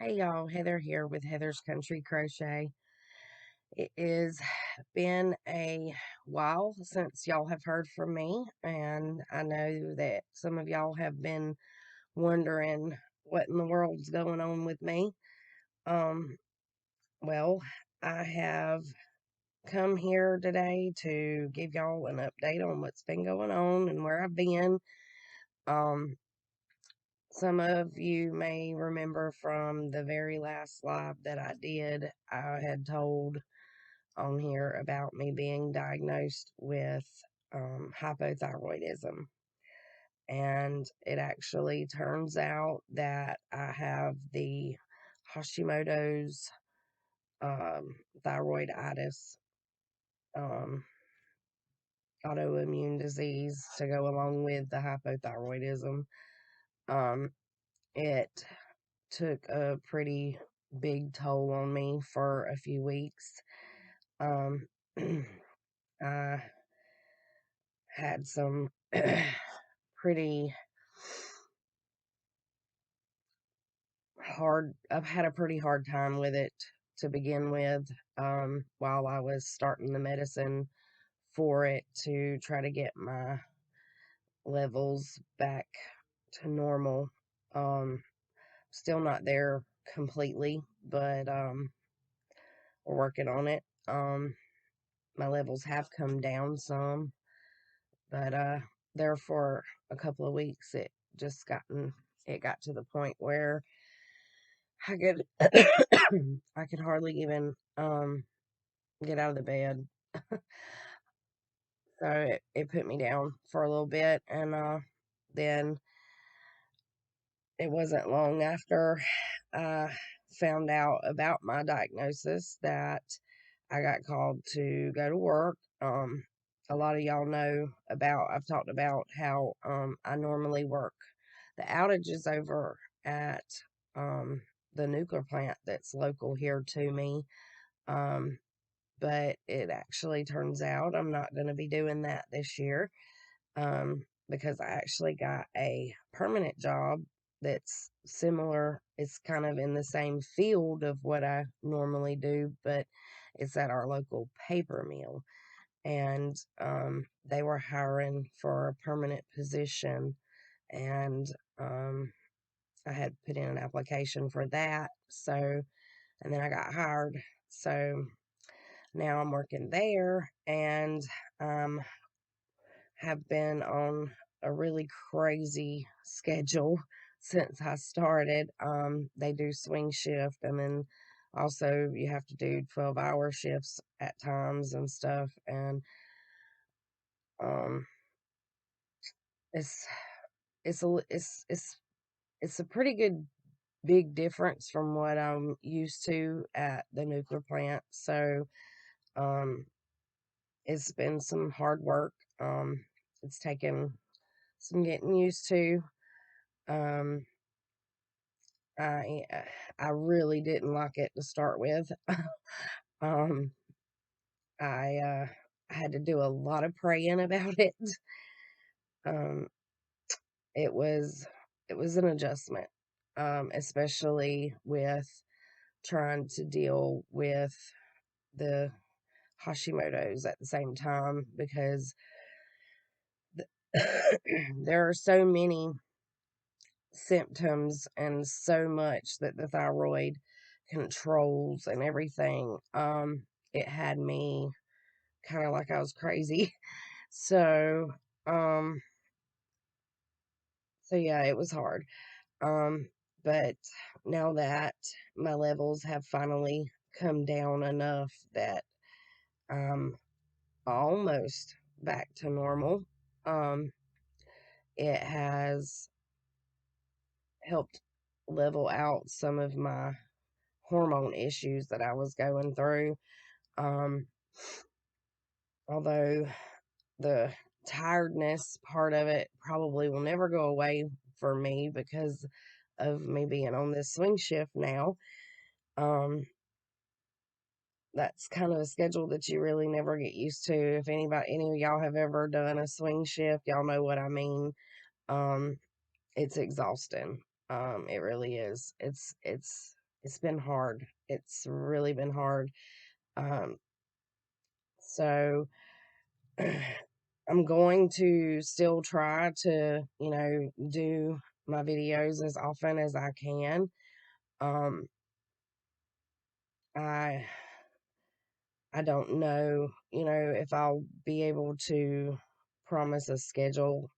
Hey y'all, Heather here with Heather's Country Crochet. It has been a while since y'all have heard from me, and I know that some of y'all have been wondering what in the world's going on with me. Um, well, I have come here today to give y'all an update on what's been going on and where I've been. Um, Some of you may remember from the very last live that I did, I had told on here about me being diagnosed with hypothyroidism. And it actually turns out that I have the Hashimoto's thyroiditis, um, autoimmune disease to go along with the hypothyroidism. Um, it took a pretty big toll on me for a few weeks. Um, I had some pretty I've had a pretty hard time with it to begin with, while I was starting the medicine for it to try to get my levels back to normal. Still not there completely, but we're working on it. My levels have come down some, but there for a couple of weeks it got to the point where I could I could hardly even get out of the bed. So it put me down for a little bit, and then it wasn't long after I found out about my diagnosis that I got called to go to work. A lot of y'all know I've talked about how I normally work the outages over at the nuclear plant that's local here to me. Um, but it actually turns out I'm not going to be doing that this year, because I actually got a permanent job that's similar. It's kind of in the same field of what I normally do, but it's at our local paper mill. And they were hiring for a permanent position, and I had put in an application for that. So, and then I got hired. So now I'm working there, and have been on a really crazy schedule since I started. They do swing shift, and then also you have to do 12-hour shifts at times and stuff. And um, it's it's a it's a pretty good big difference from what I'm used to at the nuclear plant. So um, it's been some hard work. It's taken some getting used to. Um, I I really didn't like it to start with. um, I had to do a lot of praying about it. Um, it was it was an adjustment, especially with trying to deal with the Hashimoto's at the same time, because there are so many symptoms and so much that the thyroid controls and everything. It had me kind of like I was crazy. So, um, so yeah, it was hard. Um, but now that my levels have finally come down enough that I'm almost back to normal, um, it has helped level out some of my hormone issues that I was going through. Um, Although the tiredness part of it probably will never go away for me because of me being on this swing shift now. Um, that's kind of a schedule that you really never get used to. If any of y'all have ever done a swing shift, y'all know what I mean. Um, it's exhausting. It really is. It's it's been hard. It's really been hard. So I'm going to still try to, do my videos as often as I can. Um, I I don't know, if I'll be able to promise a schedule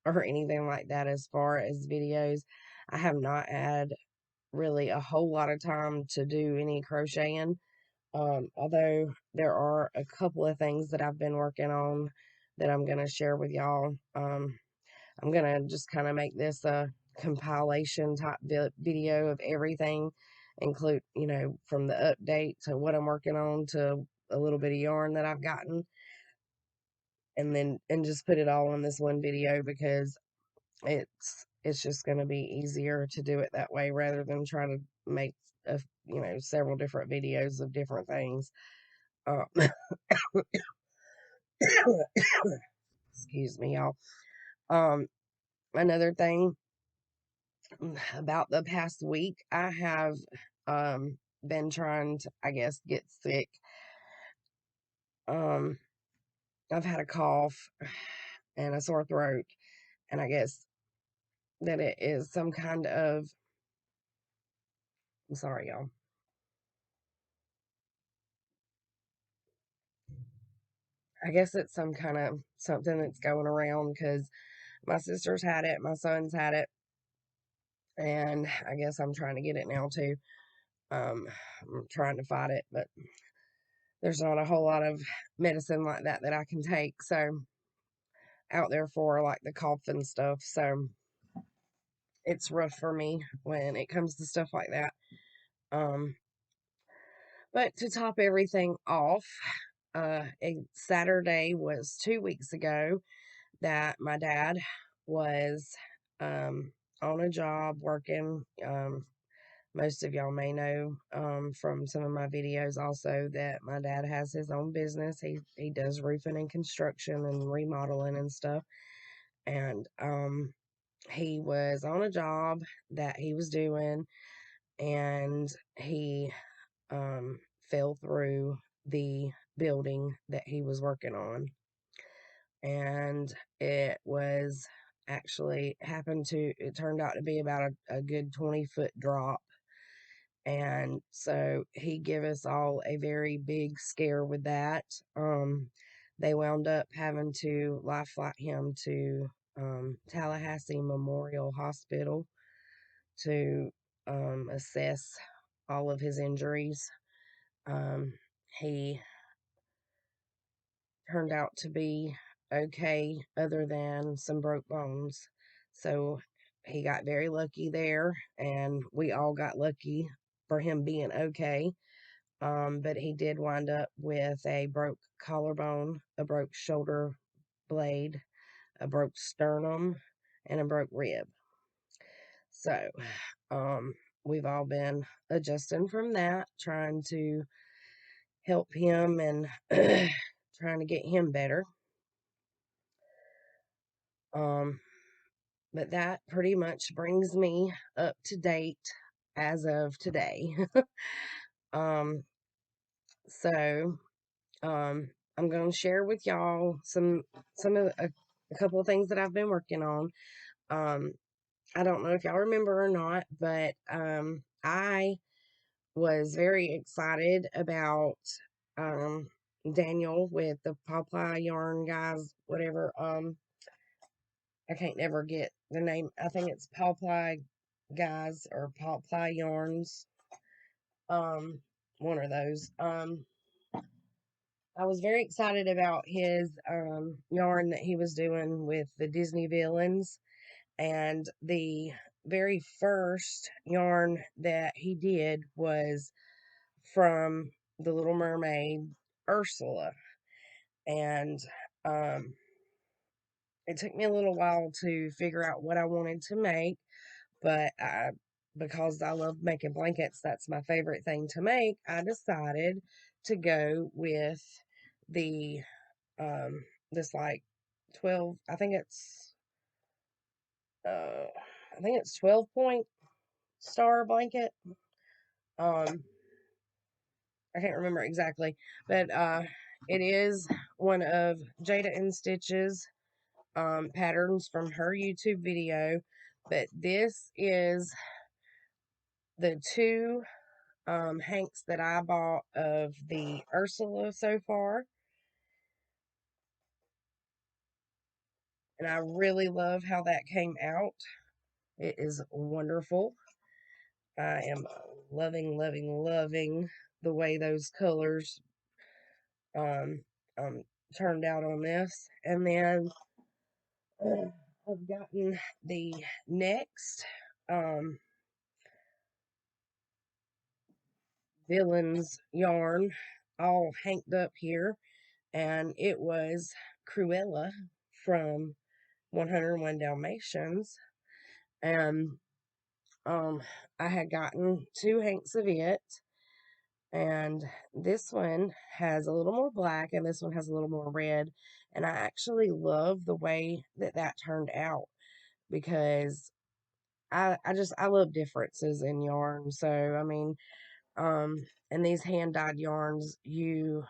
or anything like that as far as videos. I have not had really a whole lot of time to do any crocheting. Although there are a couple of things that I've been working on that I'm going to share with y'all. I'm going to just kind of make this a compilation type video of everything, include, from the update to what I'm working on to a little bit of yarn that I've gotten, and just put it all in this one video because it's just going to be easier to do it that way rather than try to make several different videos of different things. Uh, excuse me, y'all. Another thing about the past week, I have been trying to, I guess, get sick. I've had a cough and a sore throat, and I guess that it is some kind of, I'm sorry, y'all. I guess it's some kind of something that's going around because my sister's had it, my son's had it, and I guess I'm trying to get it now too. I'm trying to fight it, but there's not a whole lot of medicine like that I can take. So out there for like the cough and stuff. So it's rough for me when it comes to stuff like that. Um, but to top everything off, a Saturday was 2 weeks ago that my dad was on a job working. Most of y'all may know from some of my videos also that my dad has his own business. He does roofing and construction and remodeling and stuff. And he was on a job that he was doing, and he fell through the building that he was working on. And it was actually it turned out to be about a good 20-foot drop. And so he gave us all a very big scare with that. They wound up having to life flight him to Tallahassee Memorial Hospital to assess all of his injuries. He turned out to be okay, other than some broke bones. So he got very lucky there, and we all got lucky for him being okay. But he did wind up with a broke collarbone, a broke shoulder blade, a broke sternum, and a broke rib. So, we've all been adjusting from that, trying to help him and trying to get him better. But that pretty much brings me up to date as of today. um, so I'm going to share with y'all some of a couple of things that I've been working on. I don't know if y'all remember or not, but I was very excited about um, Daniel with the Popeye yarn guys, whatever. I can't never get the name. I think it's Popeye guys or Popeye yarns. One of those. I was very excited about his yarn that he was doing with the Disney villains, and the very first yarn that he did was from The Little Mermaid, Ursula. And it took me a little while to figure out what I wanted to make, but because I love making blankets, that's my favorite thing to make, I decided to go with the this like 12, I think it's 12 point star blanket. Um, I can't remember exactly, but it is one of Jada and Stitch's patterns from her YouTube video. But this is the two hanks that I bought of the Ursula so far. And I really love how that came out. It is wonderful. I am loving, loving, loving the way those colors um, um, turned out on this. And then I've gotten the next um, villains yarn all hanked up here. And it was Cruella from 101 Dalmatians. And I had gotten two hanks of it. And this one has a little more black and this one has a little more red. And I actually love the way that that turned out because I love differences in yarn. So, I mean, and these hand dyed yarns, you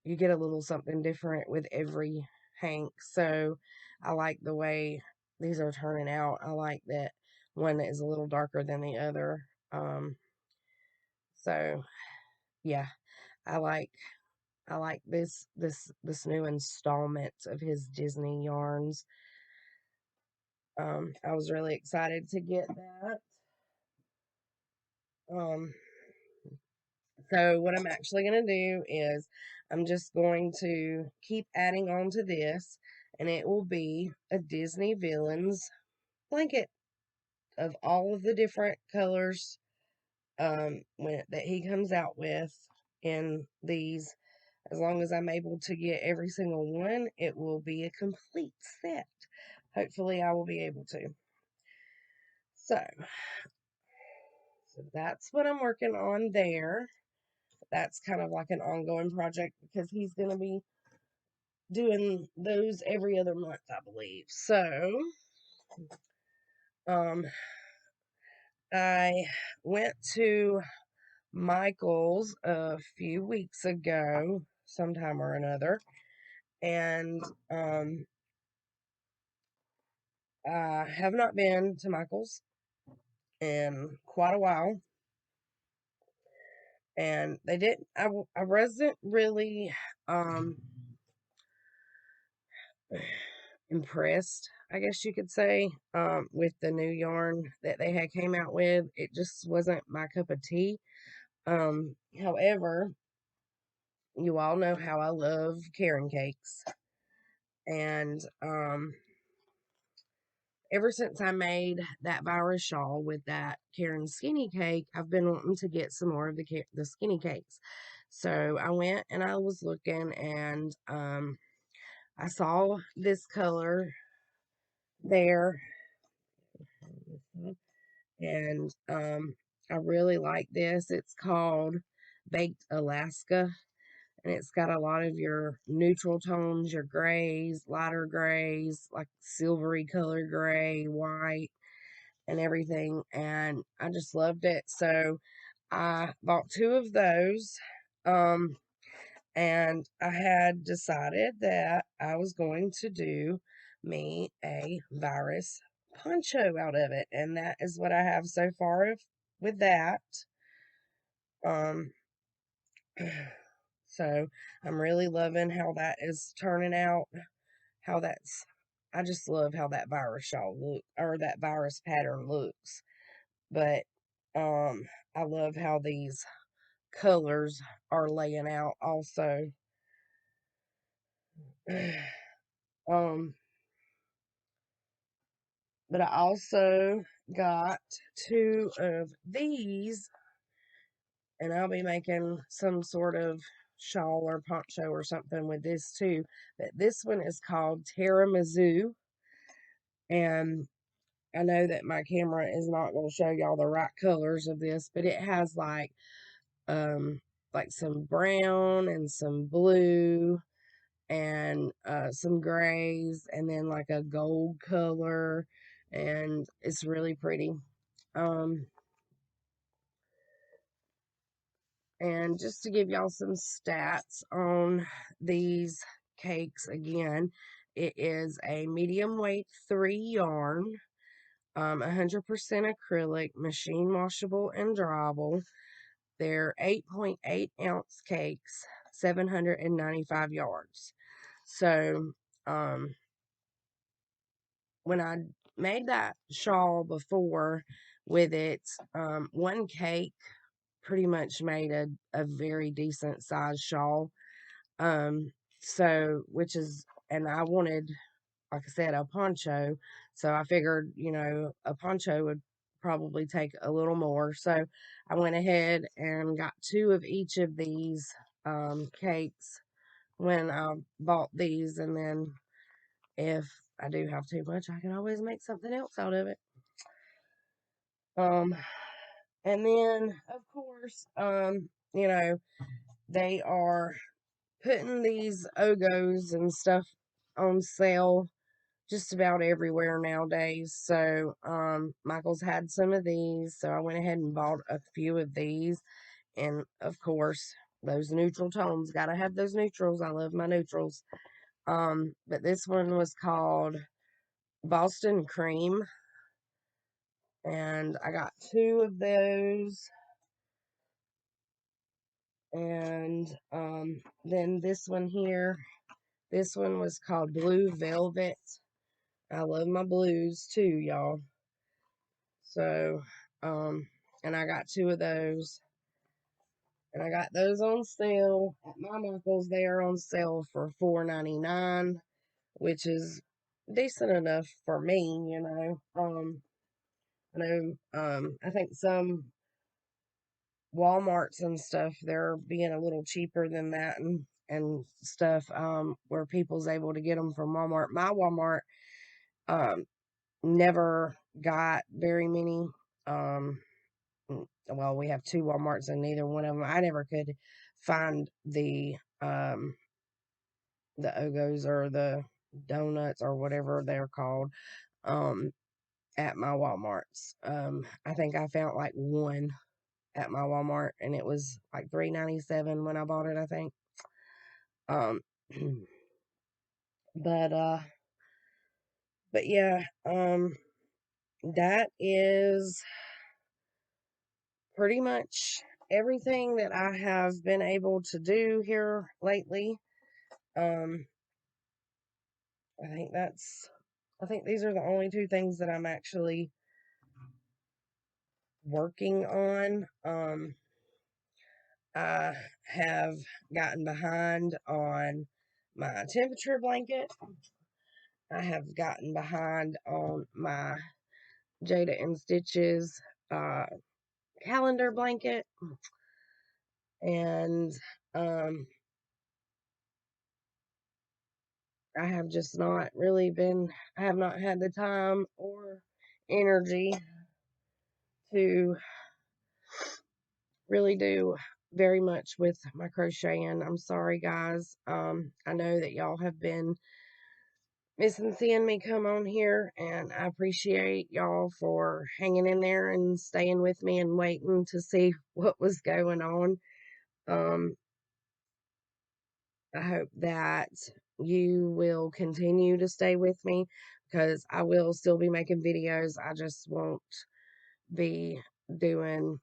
get a little something different with every hank. So I like the way these are turning out. I like that one is a little darker than the other. So yeah, I like I like this new installment of his Disney yarns. I was really excited to get that. Um, so what I'm actually going to do is I'm just going to keep adding on to this, and it will be a Disney Villains blanket of all of the different colors that he comes out with in these. As long as I'm able to get every single one, it will be a complete set. Hopefully, I will be able to. So that's what I'm working on there. That's kind of like an ongoing project because he's going to be doing those every other month, I believe. So, um, I went to Michael's a few weeks ago, sometime or another, and I have not been to Michael's in quite a while. And they didn't, I wasn't really impressed, I guess you could say, with the new yarn that they had came out with. It just wasn't my cup of tea. However, you all know how I love Karen cakes. And ever since I made that virus shawl with that Karen skinny cake, I've been wanting to get some more of the skinny cakes. So I went and I was looking, and I saw this color there, and I really like this. It's called Baked Alaska, and it's got a lot of your neutral tones, your grays, lighter grays, like silvery color gray, white, and everything. And I just loved it. So I bought two of those. Um, and I had decided that I was going to do me a virus poncho out of it. And that is what I have so far with that. Um, so I'm really loving how that is turning out. How that's, I just love how that virus shawl look, or that virus pattern looks. But I love how these colors are laying out also. um, but I also got two of these, and I'll be making some sort of shawl or poncho or something with this too. But this one is called Tiramisu, and I know that my camera is not going to show y'all the right colors of this, but it has like some brown and some blue and some grays and then like a gold color, and it's really pretty. Um And just to give y'all some stats on these cakes again, it is a medium weight 3 yarn, 100% acrylic, machine washable and dryable. They're 8.8 ounce cakes, 795 yards. So, when I made that shawl before with it, one cake pretty much made a very decent size shawl. So, which is, and I wanted, like I said, a poncho. So I figured, a poncho would probably take a little more. So I went ahead and got 2 of each of these cakes when I bought these. And then if I do have too much, I can always make something else out of it. Um, and then, of course, they are putting these Ogos and stuff on sale just about everywhere nowadays. So, Michael's had some of these, so I went ahead and bought a few of these. And of course, those neutral tones, gotta have those neutrals. I love my neutrals. But this one was called Boston Cream, and I got 2 of those. And then this one here, this one was called Blue Velvet. I love my blues too, y'all. So, and I got 2 of those. And I got those on sale at my Michael's. They are on sale for $4.99, which is decent enough for me, I know, I think some Walmarts and stuff, they're being a little cheaper than that and stuff, where people's able to get them from Walmart. My Walmart, um, never got very many, well, we have 2 Walmarts and neither one of them, I never could find the Ogos or the donuts or whatever they're called, um, at my Walmarts. I think I found like one at my Walmart and it was like $3.97 when I bought it, I think. Um, but, uh, but yeah, that is pretty much everything that I have been able to do here lately. Um, I think these are the only 2 things that I'm actually working on. I have gotten behind on my temperature blanket. I have gotten behind on my Jada and Stitches uh, calendar blanket. And I have just not really I have not had the time or energy to really do very much with my crocheting. I'm sorry, guys. I know that y'all have been missing seeing me come on here, and I appreciate y'all for hanging in there and staying with me and waiting to see what was going on. Um, I hope that you will continue to stay with me because I will still be making videos. I just won't be doing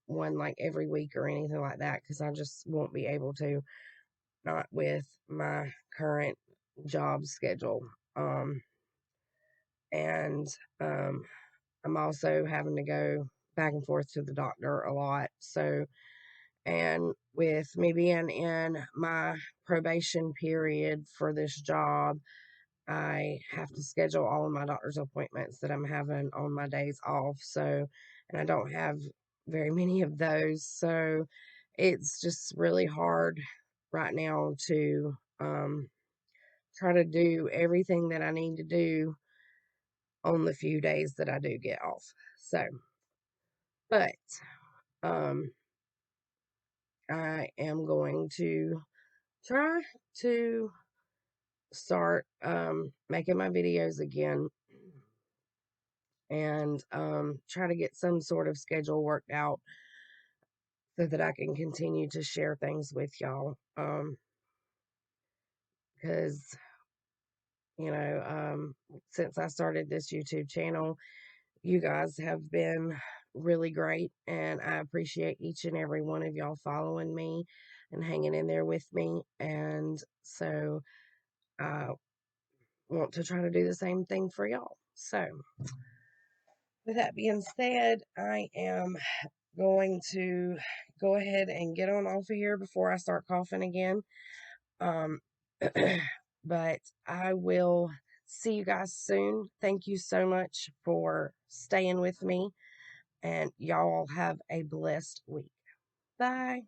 one like every week or anything like that because I just won't be able to, not with my current job schedule. And I'm also having to go back and forth to the doctor a lot. So, and with me being in my probation period for this job, I have to schedule all of my doctor's appointments that I'm having on my days off. So, and I don't have very many of those. So, it's just really hard right now to try to do everything that I need to do on the few days that I do get off. So, but um, I am going to try to start making my videos again and try to get some sort of schedule worked out so that I can continue to share things with y'all. Because, since I started this YouTube channel, you guys have been really great, and I appreciate each and every one of y'all following me and hanging in there with me. And so I want to try to do the same thing for y'all. So, with that being said, I am going to go ahead and get on off of here before I start coughing again. Um, but I will see you guys soon. Thank you so much for staying with me, and y'all have a blessed week. Bye.